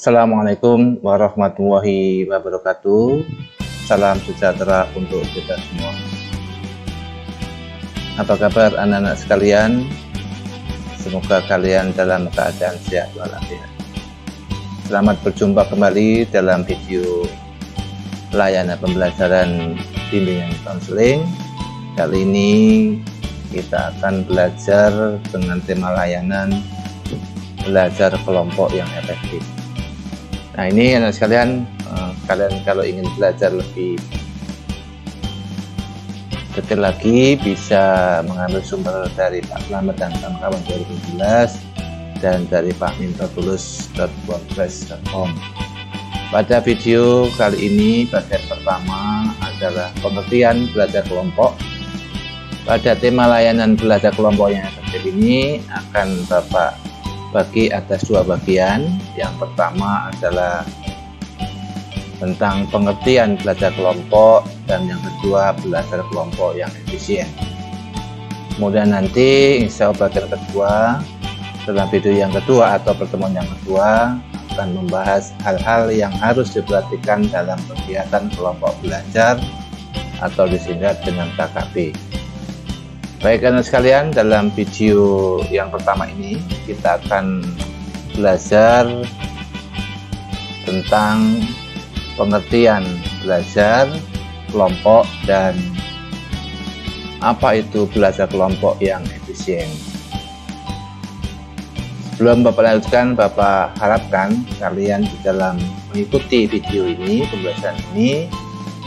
Assalamualaikum warahmatullahi wabarakatuh. Salam sejahtera untuk kita semua. Apa kabar anak-anak sekalian? Semoga kalian dalam keadaan sehat walafiat. Selamat berjumpa kembali dalam video layanan pembelajaran bimbingan konseling. Kali ini kita akan belajar dengan tema layanan belajar kelompok yang efektif. Nah, ini anak sekalian, kalian kalau ingin belajar lebih detail lagi bisa mengambil sumber dari Pak Slamet dan kawan-kawan 2011 dan dari pakmintotulus.wordpress.com. Pada video kali ini bagian pertama adalah pengertian belajar kelompok. Pada tema layanan belajar kelompok yang efektif ini akan Bapak bagi atas dua bagian. Yang pertama adalah tentang pengertian belajar kelompok dan yang kedua belajar kelompok yang efisien. Kemudian nanti insya Allah bagian kedua dalam video yang kedua atau pertemuan yang kedua akan membahas hal-hal yang harus diperhatikan dalam kegiatan kelompok belajar atau disingkat dengan KKB. Baik anak sekalian, dalam video yang pertama ini kita akan belajar tentang pengertian belajar kelompok dan apa itu belajar kelompok yang efisien. Sebelum Bapak lanjutkan, Bapak harapkan kalian di dalam mengikuti video ini, pembelajaran ini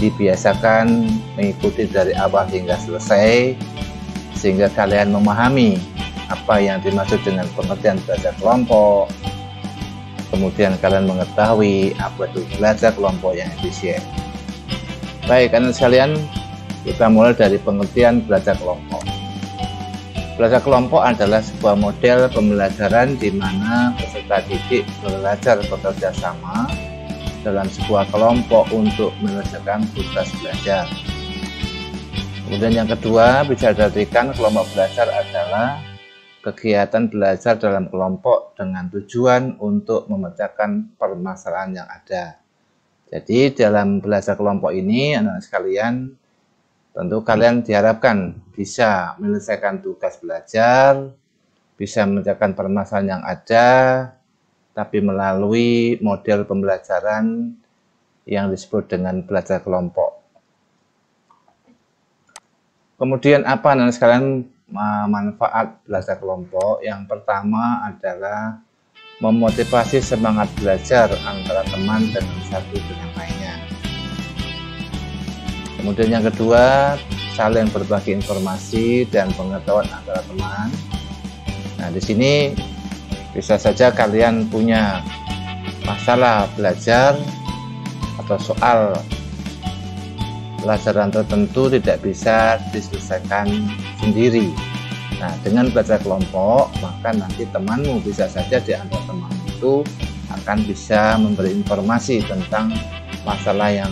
dibiasakan mengikuti dari awal hingga selesai, sehingga kalian memahami apa yang dimaksud dengan pengertian belajar kelompok. Kemudian kalian mengetahui apa itu belajar kelompok yang efisien. Baik anak sekalian, kita mulai dari pengertian belajar kelompok. Belajar kelompok adalah sebuah model pembelajaran di mana peserta didik belajar bekerja sama dalam sebuah kelompok untuk menyelesaikan tugas belajar. Kemudian yang kedua, bisa diartikan kelompok belajar adalah kegiatan belajar dalam kelompok dengan tujuan untuk memecahkan permasalahan yang ada. Jadi dalam belajar kelompok ini, anak-anak sekalian, tentu kalian diharapkan bisa menyelesaikan tugas belajar, bisa memecahkan permasalahan yang ada, tapi melalui model pembelajaran yang disebut dengan belajar kelompok. Kemudian apa anak sekalian manfaat belajar kelompok? Yang pertama adalah memotivasi semangat belajar antara teman dengan satu dengan lainnya. Kemudian yang kedua, saling berbagi informasi dan pengetahuan antara teman. Nah, di sini bisa saja kalian punya masalah belajar atau soal pelajaran tertentu tidak bisa diselesaikan sendiri. Nah, dengan belajar kelompok, maka nanti temanmu bisa saja di antara teman itu akan bisa memberi informasi tentang masalah yang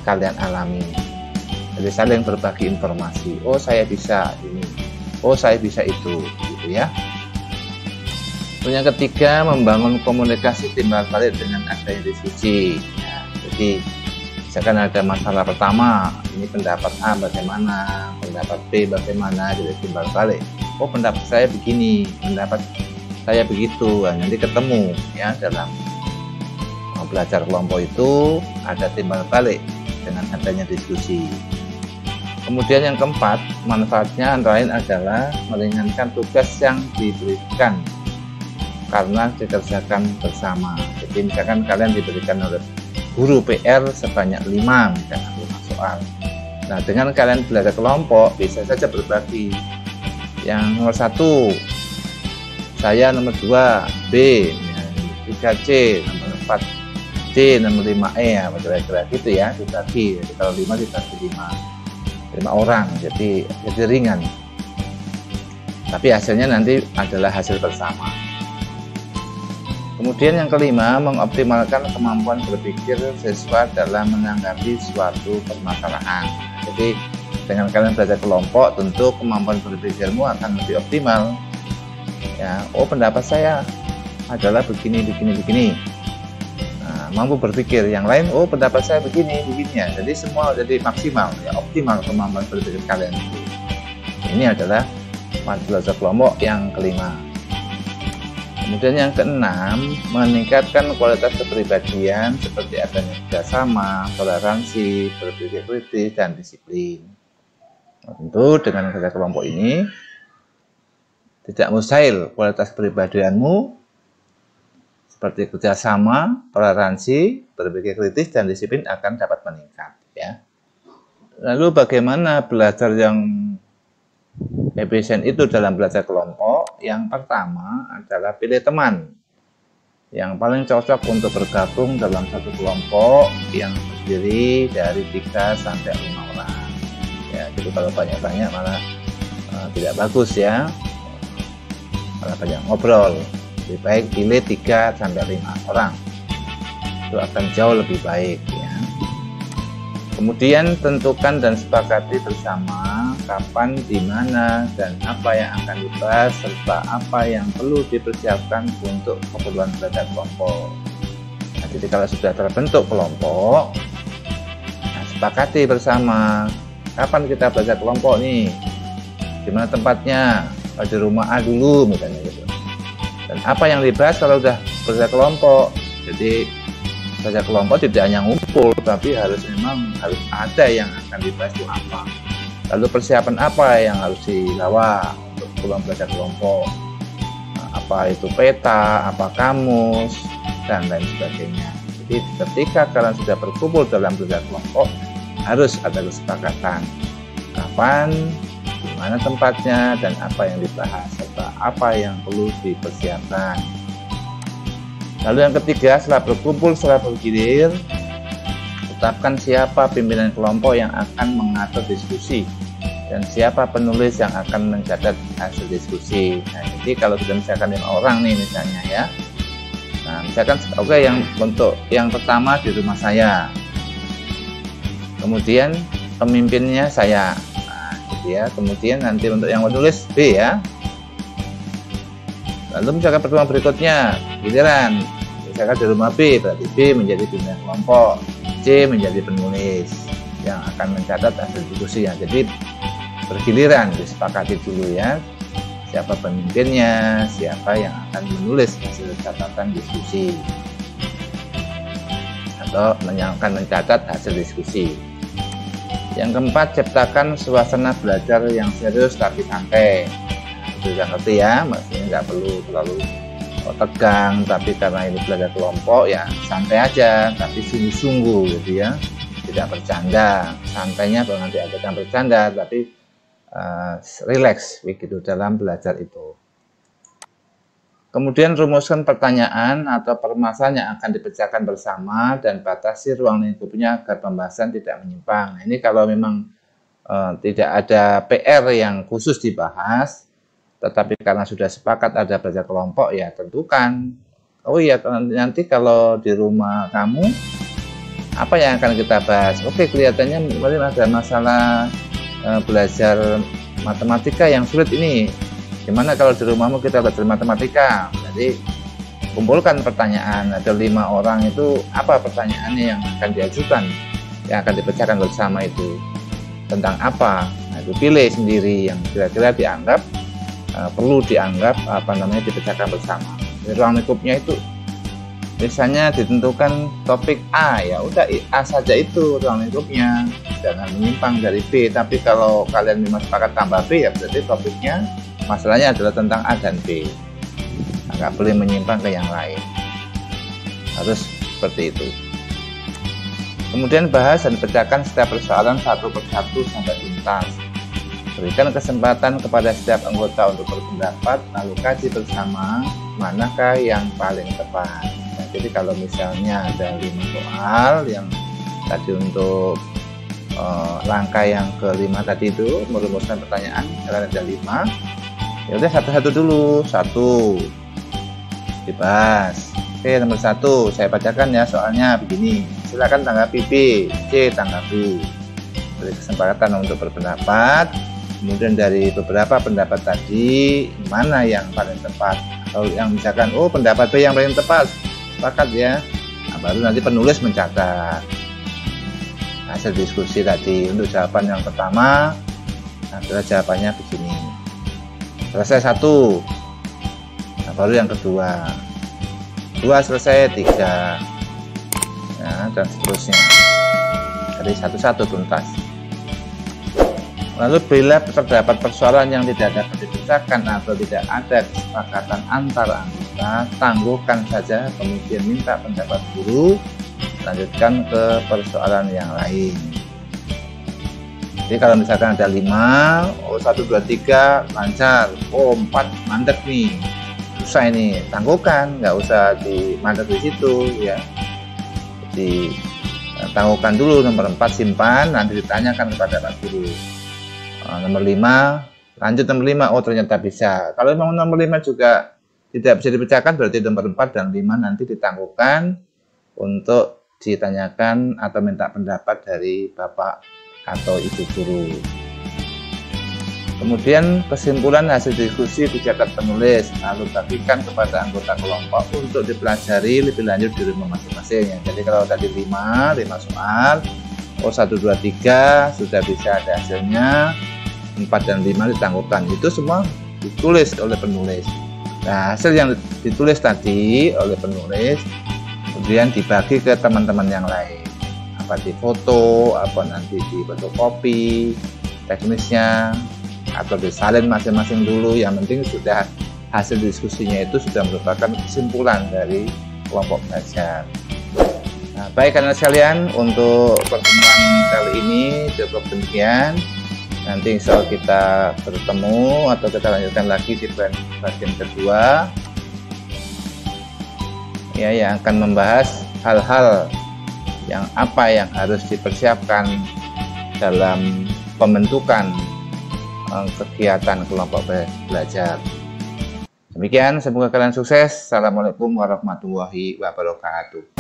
kalian alami. Jadi saling berbagi informasi. Oh, saya bisa ini. Oh, saya bisa itu, gitu ya. Yang ketiga, membangun komunikasi timbal balik dengan adanya diskusi. Nah, jadi misalkan ada masalah pertama, ini pendapat A bagaimana, pendapat B bagaimana, jadi timbal balik. Oh, pendapat saya begini, pendapat saya begitu. Nah, nanti ketemu ya dalam belajar kelompok itu ada timbal balik dengan adanya diskusi. Kemudian yang keempat, manfaatnya antara lain adalah meringankan tugas yang diberikan karena dikerjakan bersama. Jadi misalkan kalian diberikan oleh guru PR sebanyak 5 misalnya 5 soal. Nah, dengan kalian belajar kelompok bisa saja berbagi. Yang nomor 1 saya, nomor 2 B, 3 C, nomor 4 D, nomor 5 E, ya, kira-kira gitu ya, dibagi. Jadi kalau 5 dibagi 5 orang, jadi ringan. Tapi hasilnya nanti adalah hasil bersama. Kemudian yang kelima, mengoptimalkan kemampuan berpikir siswa dalam menanggapi suatu permasalahan. Jadi dengan kalian belajar kelompok, tentu kemampuan berpikirmu akan lebih optimal. Ya, oh pendapat saya adalah begini. mampu berpikir. Yang lain, oh pendapat saya begini ya. Jadi semua jadi maksimal, ya optimal kemampuan berpikir kalian. Ini adalah belajar kelompok yang kelima. Kemudian yang keenam, meningkatkan kualitas kepribadian seperti adanya kerjasama, toleransi, berpikir kritis, dan disiplin. Tentu dengan kerja kelompok ini tidak mustahil kualitas kepribadianmu seperti kerjasama, toleransi, berpikir kritis, dan disiplin akan dapat meningkat. Ya. Lalu bagaimana belajar yang efisien itu dalam belajar kelompok? Yang pertama adalah pilih teman yang paling cocok untuk bergabung dalam satu kelompok yang terdiri dari 3 sampai 5 orang. Ya, jadi kalau banyak-banyak malah tidak bagus ya, malah banyak ngobrol. Lebih baik pilih 3 sampai 5 orang, itu akan jauh lebih baik ya. Kemudian tentukan dan sepakati bersama kapan, di mana, dan apa yang akan dibahas serta apa yang perlu dipersiapkan untuk keperluan belajar kelompok. Nah, jadi kalau sudah terbentuk kelompok, nah, sepakati bersama kapan kita belajar kelompok nih, di mana tempatnya, kalau di rumah A dulu misalnya gitu. Dan apa yang dibahas kalau sudah belajar kelompok. Jadi belajar kelompok tidak hanya ngumpul, tapi memang harus ada yang akan dibahas itu apa. Lalu persiapan apa yang harus dibawa untuk pulang belajar kelompok. Apa itu peta, apa kamus, dan lain sebagainya. Jadi ketika kalian sudah berkumpul dalam belajar kelompok, harus ada kesepakatan kapan, di mana tempatnya, dan apa yang dibahas serta apa yang perlu dipersiapkan. Lalu yang ketiga, setelah berkumpul secara bergilir, tetapkan siapa pimpinan kelompok yang akan mengatur diskusi dan siapa penulis yang akan mencatat hasil diskusi. Nah, jadi kalau sudah misalkan 5 orang nih misalnya ya, nah misalkan oke, yang untuk yang pertama di rumah saya, kemudian pemimpinnya saya, nah, gitu ya. Kemudian nanti untuk yang menulis B ya. Lalu misalkan pertemuan berikutnya giliran, misalkan di rumah B, berarti B menjadi pimpinan kelompok, C menjadi penulis yang akan mencatat hasil diskusi. Ya, jadi bergiliran, disepakati dulu ya, siapa pemimpinnya, siapa yang akan menulis hasil catatan diskusi atau yang akan mencatat hasil diskusi. Yang keempat, ciptakan suasana belajar yang serius tapi santai. Sudah ngerti ya, maksudnya nggak perlu terlalu tegang, tapi karena ini belajar kelompok ya santai aja, tapi sungguh-sungguh gitu ya, tidak bercanda. Santainya bukan diadakan bercanda, tapi relax begitu dalam belajar itu. Kemudian rumuskan pertanyaan atau permasalahan yang akan dipecahkan bersama dan batasi ruang lingkupnya agar pembahasan tidak menyimpang. Nah, ini kalau memang tidak ada PR yang khusus dibahas, tetapi karena sudah sepakat ada belajar kelompok, ya tentukan, oh iya nanti kalau di rumah kamu apa yang akan kita bahas. Oke, kelihatannya kemarin ada masalah belajar matematika yang sulit ini, gimana kalau di rumahmu kita belajar matematika. Jadi kumpulkan pertanyaan, ada 5 orang itu apa pertanyaannya yang akan diajukan, yang akan dipecahkan bersama itu tentang apa. Nah, itu pilih sendiri yang kira-kira dianggap perlu dianggap dipecahkan bersama. Di ruang lingkupnya itu biasanya ditentukan topik A, ya udah A saja itu ruang lingkupnya, jangan menyimpang dari B. Tapi kalau kalian memang sepakat tambah B, ya berarti topiknya masalahnya adalah tentang A dan B, nggak boleh menyimpang ke yang lain, harus seperti itu. Kemudian bahas dan pecahkan setiap persoalan satu persatu sampai tuntas. Berikan kesempatan kepada setiap anggota untuk berpendapat, lalu kaji bersama manakah yang paling tepat. Nah, jadi kalau misalnya ada 5 soal yang tadi untuk langkah yang kelima tadi itu merumuskan pertanyaan, misalkan ada 5, ya udah satu-satu dulu, 1 dibahas. Oke, nomor 1 saya bacakan ya soalnya begini, silakan tanggapi. B, C tanggapi. Beri kesempatan untuk berpendapat. Kemudian dari beberapa pendapat tadi, mana yang paling tepat? Atau yang misalkan, oh pendapat B yang paling tepat, sepakat ya. Nah, baru nanti penulis mencatat hasil diskusi tadi. Untuk jawaban yang pertama adalah jawabannya begini. Selesai 1. Nah, baru yang kedua. 2 selesai, 3. Nah, dan seterusnya. Jadi satu-satu tuntas. Lalu bila terdapat persoalan yang tidak dapat dipecahkan atau tidak ada kesepakatan antara anggota, tangguhkan saja, kemudian minta pendapat guru, lanjutkan ke persoalan yang lain. Jadi kalau misalkan ada 5, 1, 2, 3 lancar, 4 mandek nih, susah ini, tangguhkan, nggak usah mandek di situ ya. Jadi tangguhkan dulu, nomor 4 simpan, nanti ditanyakan kepada Pak Guru. Nomor 5 lanjut, nomor 5 ternyata bisa. Kalau memang nomor 5 juga tidak bisa dipecahkan, berarti nomor 4 dan 5 nanti ditangguhkan untuk ditanyakan atau minta pendapat dari Bapak atau Ibu Guru. Kemudian kesimpulan hasil diskusi dicatat penulis, lalu bagikan kepada anggota kelompok untuk dipelajari lebih lanjut di rumah masing-masing. Jadi kalau tadi 5 soal, 1, 2, 3 sudah bisa ada hasilnya, 4 dan 5 ditangguhkan. Itu semua ditulis oleh penulis. Nah, hasil yang ditulis tadi oleh penulis kemudian dibagi ke teman-teman yang lain. Apa di foto, apa nanti di fotokopi, teknisnya, atau disalin masing-masing dulu. Yang penting sudah hasil diskusinya itu sudah merupakan kesimpulan dari kelompok belajar. Nah, baik anak sekalian, untuk pertemuan kali ini cukup demikian. Nanti insya Allah kita bertemu atau kita lanjutkan lagi di bagian kedua ya, yang akan membahas hal-hal yang harus dipersiapkan dalam pembentukan kegiatan kelompok belajar. Demikian, semoga kalian sukses. Assalamualaikum warahmatullahi wabarakatuh.